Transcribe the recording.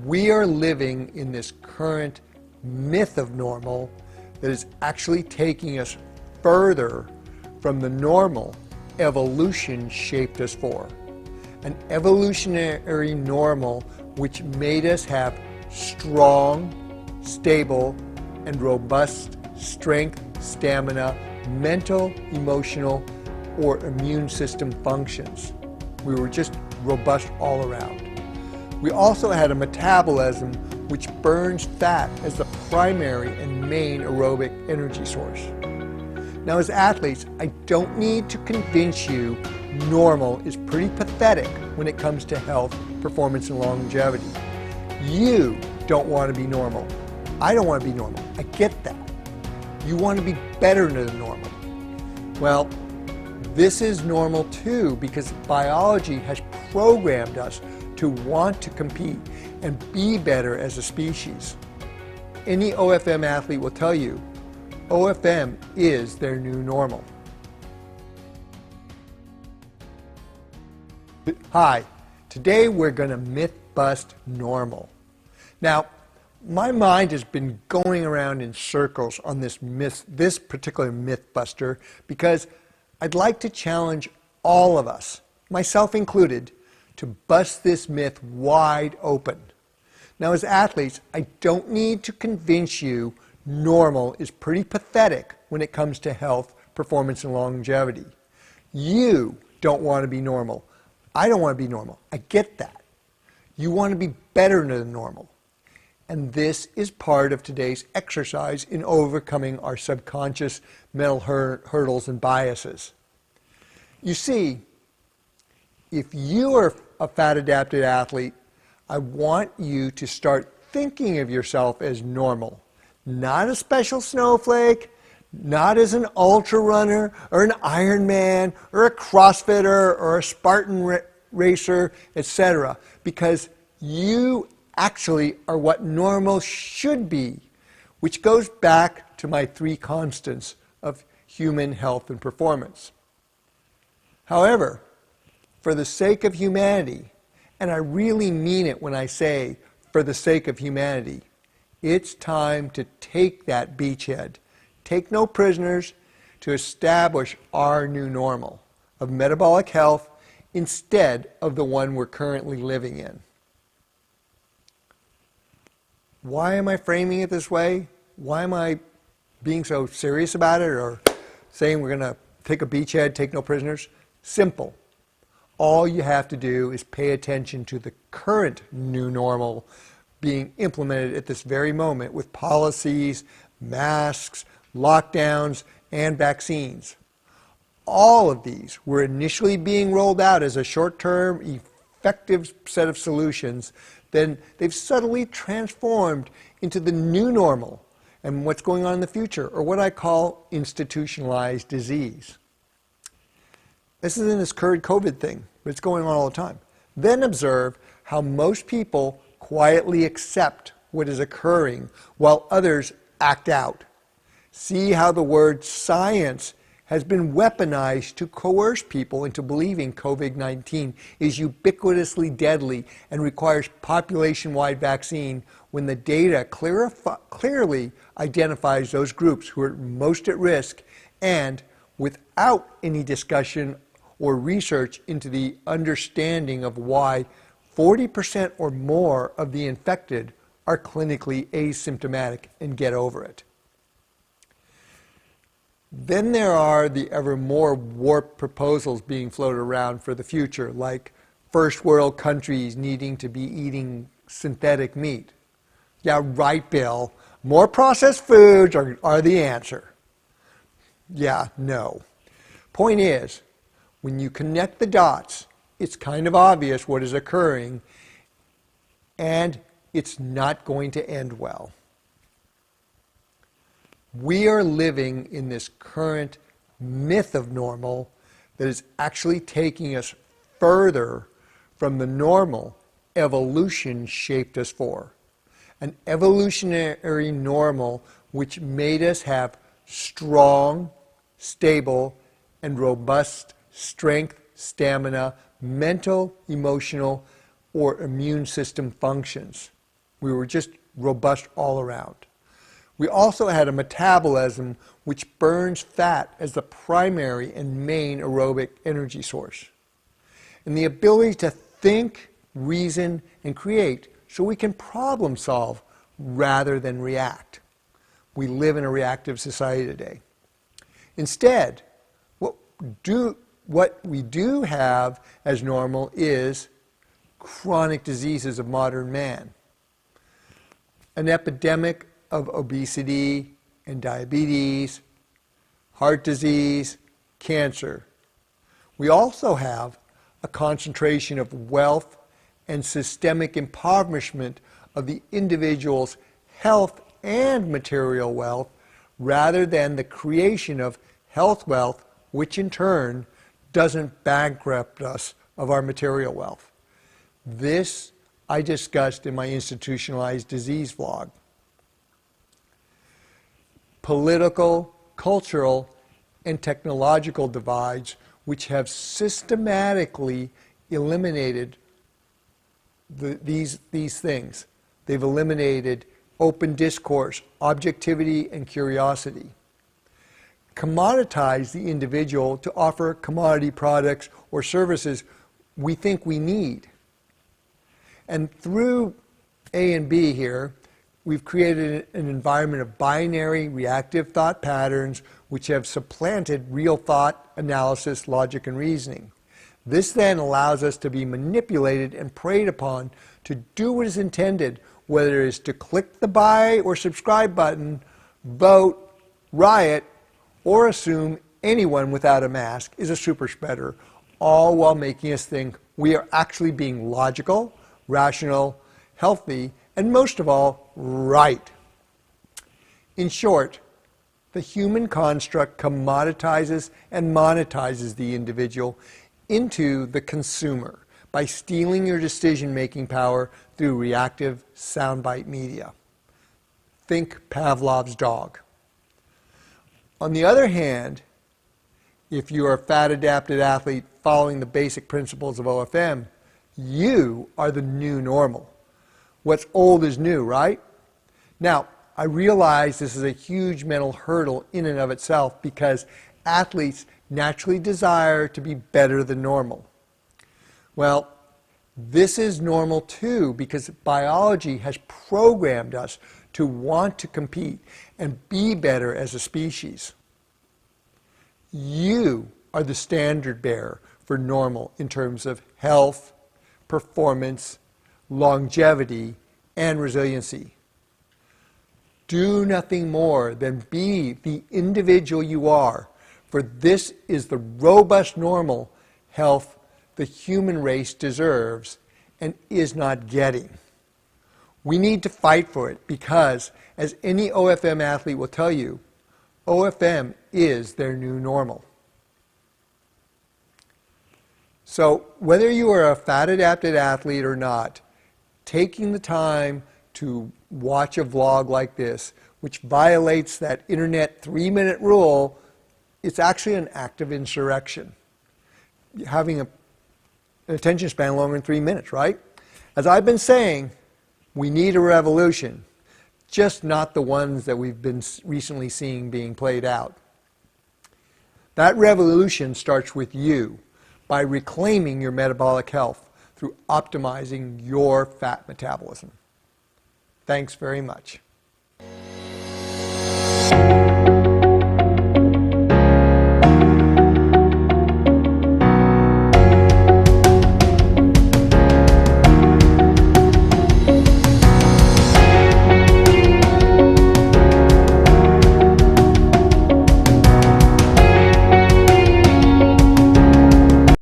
We are living in this current myth of normal that is actually taking us further from the normal evolution shaped us for. An evolutionary normal which made us have strong, stable, and robust strength, stamina, mental, emotional, or immune system functions. We were just robust all around. We also had a metabolism which burns fat as the primary and main aerobic energy source. Now, as athletes, I don't need to convince you normal is pretty pathetic when it comes to health, performance, and longevity. You don't want to be normal. I don't want to be normal. I get that. You want to be better than normal. Well, this is normal too, because biology has programmed us to want to compete and be better as a species. Any OFM athlete will tell you, OFM is their new normal. Hi, today we're going to myth bust normal. Now, my mind has been going around in circles on this particular myth buster, because I'd like to challenge all of us, myself included, to bust this myth wide open. Now, as athletes, I don't need to convince you normal is pretty pathetic when it comes to health, performance, and longevity. You don't want to be normal. I don't want to be normal. I get that. You want to be better than normal. And this is part of today's exercise in overcoming our subconscious mental hurdles and biases. You see, if you are a fat-adapted athlete, I want you to start thinking of yourself as normal. Not a special snowflake, not as an Ultrarunner or an Ironman or a Crossfitter or a Spartan racer, etc. Because you actually are what normal should be, which goes back to my 3 constants of human health and performance. However, for the sake of humanity, and I really mean it when I say for the sake of humanity, it's time to take that beachhead, take no prisoners, to establish our new normal of metabolic health instead of the one we're currently living in. Why am I framing it this way? Why am I being so serious about it, or saying we're going to take a beachhead, take no prisoners? Simple. All you have to do is pay attention to the current new normal being implemented at this very moment with policies, masks, lockdowns, and vaccines. All of these were initially being rolled out as a short-term, effective set of solutions. Then they've subtly transformed into the new normal and what's going on in the future, or what I call institutionalized disease. This isn't this current COVID thing, but it's going on all the time. Then observe how most people quietly accept what is occurring while others act out. See how the word science has been weaponized to coerce people into believing COVID-19 is ubiquitously deadly and requires population-wide vaccine, when the data clearly identifies those groups who are most at risk, and without any discussion or research into the understanding of why 40% or more of the infected are clinically asymptomatic and get over it. Then there are the ever more warped proposals being floated around for the future, like first world countries needing to be eating synthetic meat. Yeah, right, Bill. More processed foods are the answer. Yeah, no. Point is, when you connect the dots, it's kind of obvious what is occurring, and it's not going to end well. We are living in this current myth of normal that is actually taking us further from the normal evolution shaped us for. An evolutionary normal which made us have strong, stable, and robust strength, stamina, mental, emotional, or immune system functions. We were just robust all around. We also had a metabolism which burns fat as the primary and main aerobic energy source. And the ability to think, reason, and create so we can problem solve rather than react. We live in a reactive society today. Instead, what we do have as normal is chronic diseases of modern man. An epidemic of obesity and diabetes, heart disease, cancer. We also have a concentration of wealth and systemic impoverishment of the individual's health and material wealth rather than the creation of health wealth, which in turn doesn't bankrupt us of our material wealth. This I discussed in my institutionalized disease vlog. Political, cultural, and technological divides which have systematically eliminated these things. They've eliminated open discourse, objectivity, and curiosity. Commoditize the individual to offer commodity products or services we think we need. And through A and B here, we've created an environment of binary, reactive thought patterns which have supplanted real thought, analysis, logic, and reasoning. This then allows us to be manipulated and preyed upon to do what is intended, whether it is to click the buy or subscribe button, vote, riot, or assume anyone without a mask is a super spreader, all while making us think we are actually being logical, rational, healthy, and most of all, right. In short, the human construct commoditizes and monetizes the individual into the consumer by stealing your decision-making power through reactive soundbite media. Think Pavlov's dog. On the other hand, if you are a fat-adapted athlete following the basic principles of OFM, you are the new normal. What's old is new, right? Now, I realize this is a huge mental hurdle in and of itself because athletes naturally desire to be better than normal. Well, this is normal too because biology has programmed us to want to compete and be better as a species. You are the standard bearer for normal in terms of health, performance, longevity, and resiliency. Do nothing more than be the individual you are, for this is the robust normal health the human race deserves and is not getting. We need to fight for it because, as any OFM athlete will tell you, OFM is their new normal. So whether you are a fat-adapted athlete or not, taking the time to watch a vlog like this, which violates that internet 3-minute rule, it's actually an act of insurrection. Having an attention span longer than 3 minutes, right? As I've been saying, we need a revolution, just not the ones that we've been recently seeing being played out. That revolution starts with you by reclaiming your metabolic health through optimizing your fat metabolism. Thanks very much.